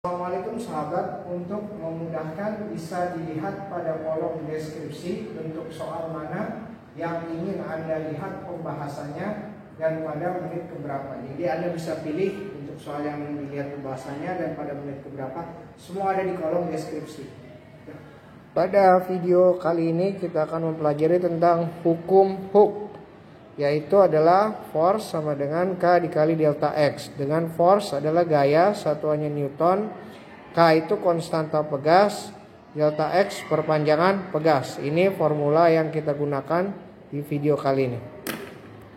Assalamualaikum sahabat, untuk memudahkan bisa dilihat pada kolom deskripsi bentuk soal mana yang ingin Anda lihat pembahasannya dan pada menit keberapa. Jadi Anda bisa pilih untuk soal yang ingin dilihat pembahasannya dan pada menit keberapa. Semua ada di kolom deskripsi. Pada video kali ini kita akan mempelajari tentang hukum Hooke, yaitu adalah force sama dengan K dikali delta X. Dengan force adalah gaya, satuannya Newton. K itu konstanta pegas, delta X perpanjangan pegas. Ini formula yang kita gunakan di video kali ini.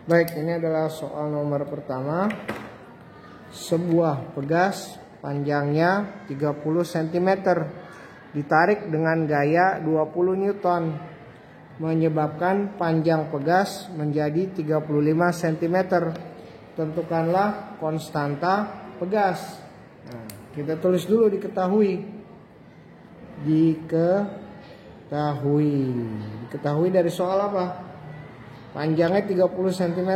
Baik, ini adalah soal nomor pertama. Sebuah pegas panjangnya 30 cm ditarik dengan gaya 20 Newton, menyebabkan panjang pegas menjadi 35 cm. Tentukanlah konstanta pegas. Nah, kita tulis dulu diketahui. Diketahui dari soal apa? Panjangnya 30 cm.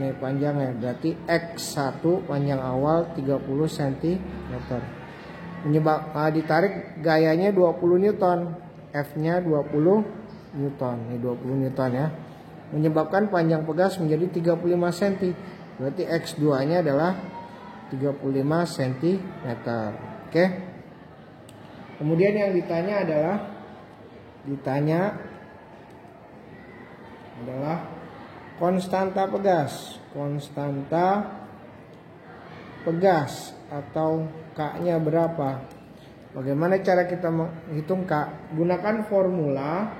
Nih panjangnya, berarti X1 panjang awal 30 cm. Ditarik gayanya 20 Newton. F-nya 20 Newton, ini 20 Newton ya, menyebabkan panjang pegas menjadi 35 cm. Berarti X2 nya adalah 35 cm. Oke. Kemudian yang ditanya adalah konstanta pegas atau K-nya berapa. Bagaimana cara kita menghitung K? Gunakan formula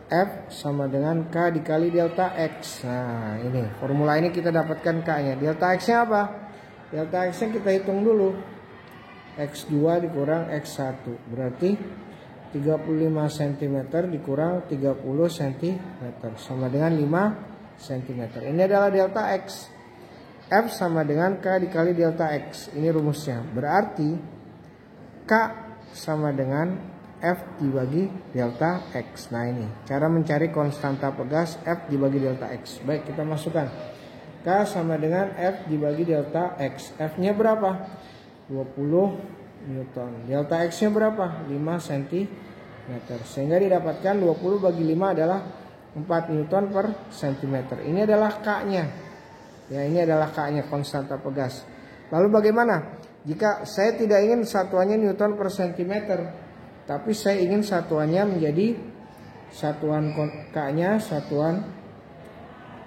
F sama dengan K dikali delta X. Nah, ini formula ini kita dapatkan K-nya. Delta X-nya apa? Delta X-nya kita hitung dulu. X2 dikurang X1 berarti 35 cm dikurang 30 cm sama dengan 5 cm. Ini adalah delta X. F sama dengan K dikali delta X. Ini rumusnya. Berarti K sama dengan F dibagi delta X. Nah, ini cara mencari konstanta pegas F dibagi delta X. Baik, kita masukkan. K sama dengan F dibagi delta X. F-nya berapa? 20 Newton. Delta X-nya berapa? 5 cm. Sehingga didapatkan 20 bagi 5 adalah 4 Newton per cm. Ini adalah K-nya. Ya, ini adalah K-nya, konstanta pegas. Lalu bagaimana jika saya tidak ingin satuannya Newton per cm, tapi saya ingin satuannya menjadi satuan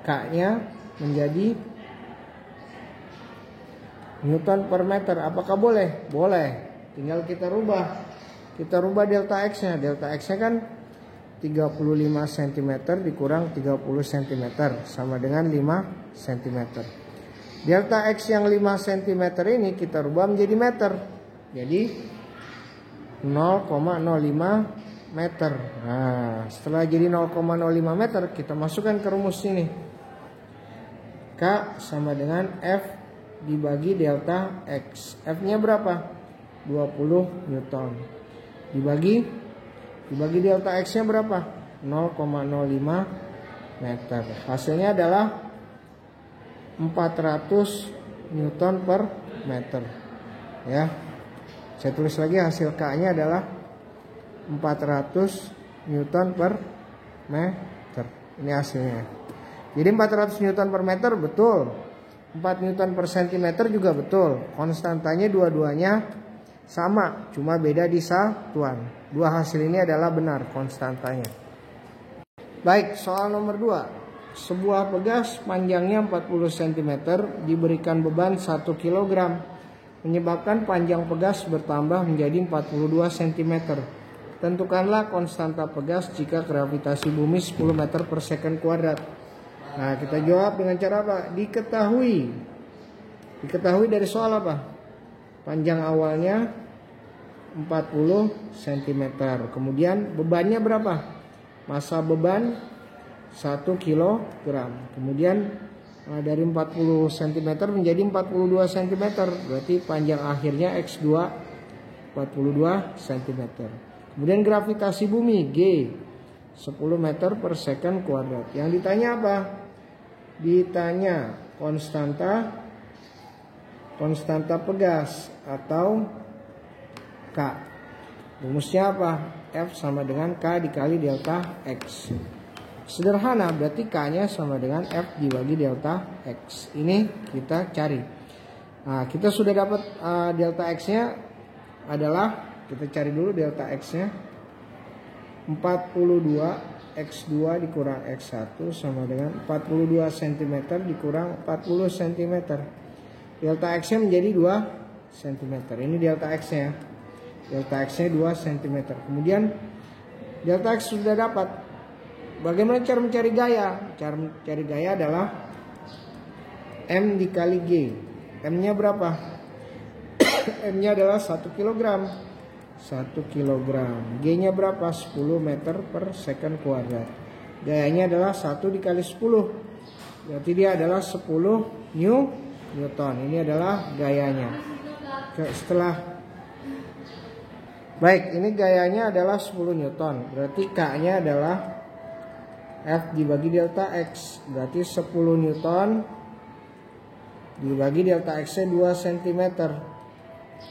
K-nya, menjadi Newton per meter. Apakah boleh? Boleh. Tinggal kita rubah. Kita rubah delta X-nya. Delta X-nya kan 35 cm dikurang 30 cm sama dengan 5 cm. Delta X yang 5 cm ini kita rubah menjadi meter. Jadi 0,05 meter. Nah, setelah jadi 0,05 meter, kita masukkan ke rumus ini. K sama dengan F dibagi delta X. F-nya berapa? 20 Newton. Dibagi delta X-nya berapa? 0,05 meter. Hasilnya adalah 400 Newton per meter. Ya. Saya tulis lagi, hasil K-nya adalah 400 Newton per meter. Ini hasilnya. Jadi 400 Newton per meter betul. 4 Newton per centimeter juga betul. Konstantanya dua-duanya sama, cuma beda di satuan. Dua hasil ini adalah benar konstantanya. Baik, soal nomor 2. Sebuah pegas panjangnya 40 cm diberikan beban 1 kg. Menyebabkan panjang pegas bertambah menjadi 42 cm. Tentukanlah konstanta pegas jika gravitasi bumi 10 meter per second kuadrat. Nah, kita jawab dengan cara apa? Diketahui dari soal apa? Panjang awalnya 40 cm. Kemudian bebannya berapa? Massa beban 1 kg. Kemudian dari 40 cm menjadi 42 cm. Berarti panjang akhirnya X2 42 cm. Kemudian gravitasi bumi G 10 meter per second kuadrat. Yang ditanya apa? Ditanya konstanta konstanta pegas atau K. Rumusnya apa? F sama dengan K dikali delta X. Sederhana, berarti K-nya sama dengan F dibagi delta X. Ini kita cari. Nah, kita sudah dapat delta X-nya adalah, kita cari dulu delta X-nya. 42 X2 dikurang X1 sama dengan 42 cm dikurang 40 cm. Delta X-nya menjadi 2 cm. Ini delta X-nya. Delta X-nya 2 cm. Kemudian delta X sudah dapat. Bagaimana cara mencari gaya? Cara mencari gaya adalah M dikali G. M-nya berapa? M-nya adalah 1 kg. 1 kg. G-nya berapa? 10 meter per second kuadrat. Gayanya adalah 1 dikali 10. Berarti dia adalah 10 Newton. Ini adalah gayanya. Baik, ini gayanya adalah 10 Newton. Berarti K-nya adalah F dibagi delta X. Berarti 10 Newton dibagi delta X-nya 2 cm.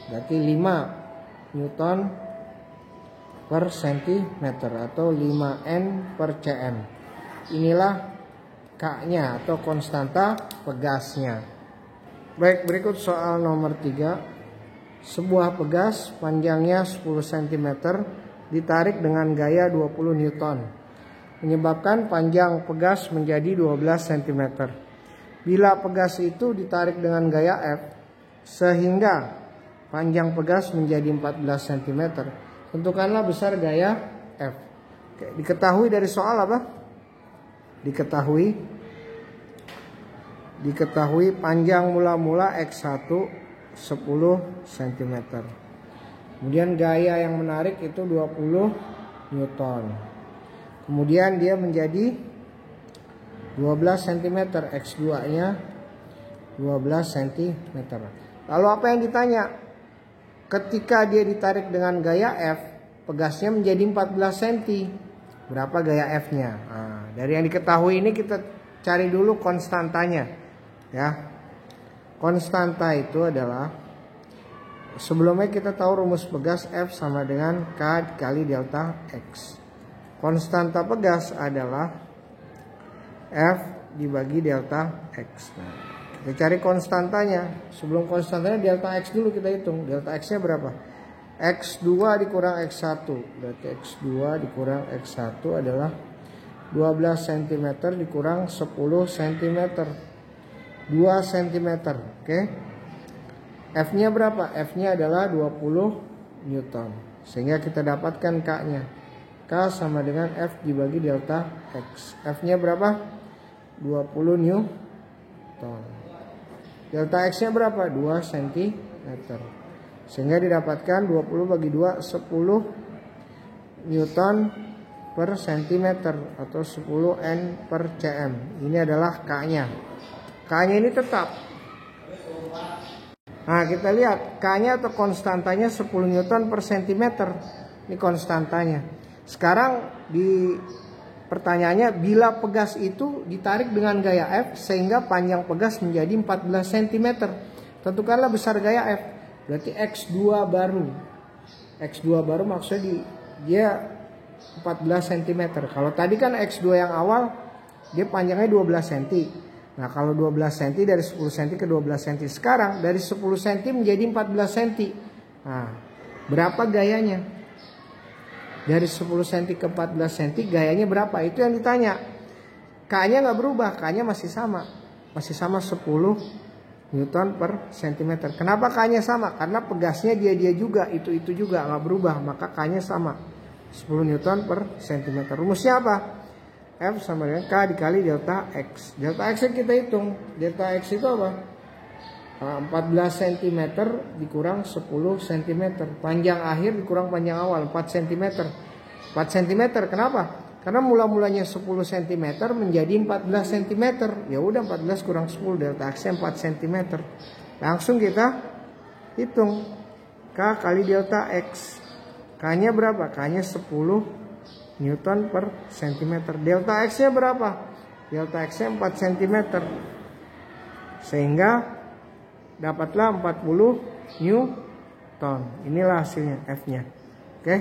Berarti 5 Newton per centimeter atau 5 N per cm. Inilah K-nya atau konstanta pegasnya. Baik, berikut soal nomor 3. Sebuah pegas panjangnya 10 cm ditarik dengan gaya 20 Newton, menyebabkan panjang pegas menjadi 12 cm. Bila pegas itu ditarik dengan gaya F sehingga panjang pegas menjadi 14 cm, tentukanlah besar gaya F. Oke, diketahui dari soal apa? Diketahui panjang mula-mula X1 10 cm. Kemudian gaya yang menarik itu 20 Newton. Kemudian dia menjadi 12 cm, X2-nya 12 cm. Lalu apa yang ditanya? Ketika dia ditarik dengan gaya F, pegasnya menjadi 14 cm. Berapa gaya F-nya? Nah, dari yang diketahui ini kita cari dulu konstantanya. Ya. Konstanta itu adalah, sebelumnya kita tahu rumus pegas F sama dengan K dikali delta X. Konstanta pegas adalah F dibagi delta X. Nah, kita cari konstantanya. Sebelum konstantanya delta X dulu kita hitung. Delta X-nya berapa? X2 dikurang X1. Berarti X2 dikurang X1 adalah 12 cm dikurang 10 cm. 2 cm. Oke. F-nya berapa? F-nya adalah 20 Newton. Sehingga kita dapatkan K-nya. K sama dengan F dibagi delta X. F-nya berapa? 20 Newton. Delta X-nya berapa? 2 cm. Sehingga didapatkan 20 bagi 2, 10 Newton per centimeter atau 10 N per cm. Ini adalah K-nya. K-nya ini tetap. Nah, kita lihat K-nya atau konstantanya 10 Newton per centimeter. Ini konstantanya. Sekarang di pertanyaannya, bila pegas itu ditarik dengan gaya F sehingga panjang pegas menjadi 14 cm. Tentukanlah besar gaya F. Berarti X2 baru. X2 baru maksudnya dia 14 cm. Kalau tadi kan X2 yang awal dia panjangnya 12 cm. Nah, kalau 12 cm dari 10 cm ke 12 cm. Sekarang dari 10 cm menjadi 14 cm. Nah, berapa gayanya? Dari 10 cm ke 14 cm gayanya berapa? Itu yang ditanya. K-nya nggak berubah, K-nya masih sama. Masih sama 10 Newton per centimeter. Kenapa K-nya sama? Karena pegasnya dia juga, itu juga nggak berubah, maka K-nya sama. 10 Newton per centimeter. Rumusnya apa? F sama dengan K dikali delta X. Delta X yang kita hitung. Delta X itu apa? 14 cm dikurang 10 cm. Panjang akhir dikurang panjang awal 4 cm. 4 cm kenapa? Karena mula-mulanya 10 cm menjadi 14 cm. Ya udah 14 kurang 10, delta X 4 cm. Langsung kita hitung. K kali delta X. K-nya berapa? K-nya 10 Newton per cm. Delta X-nya berapa? Delta X-nya 4 cm. Sehingga dapatlah 40 Newton. Inilah hasilnya F-nya. Oke.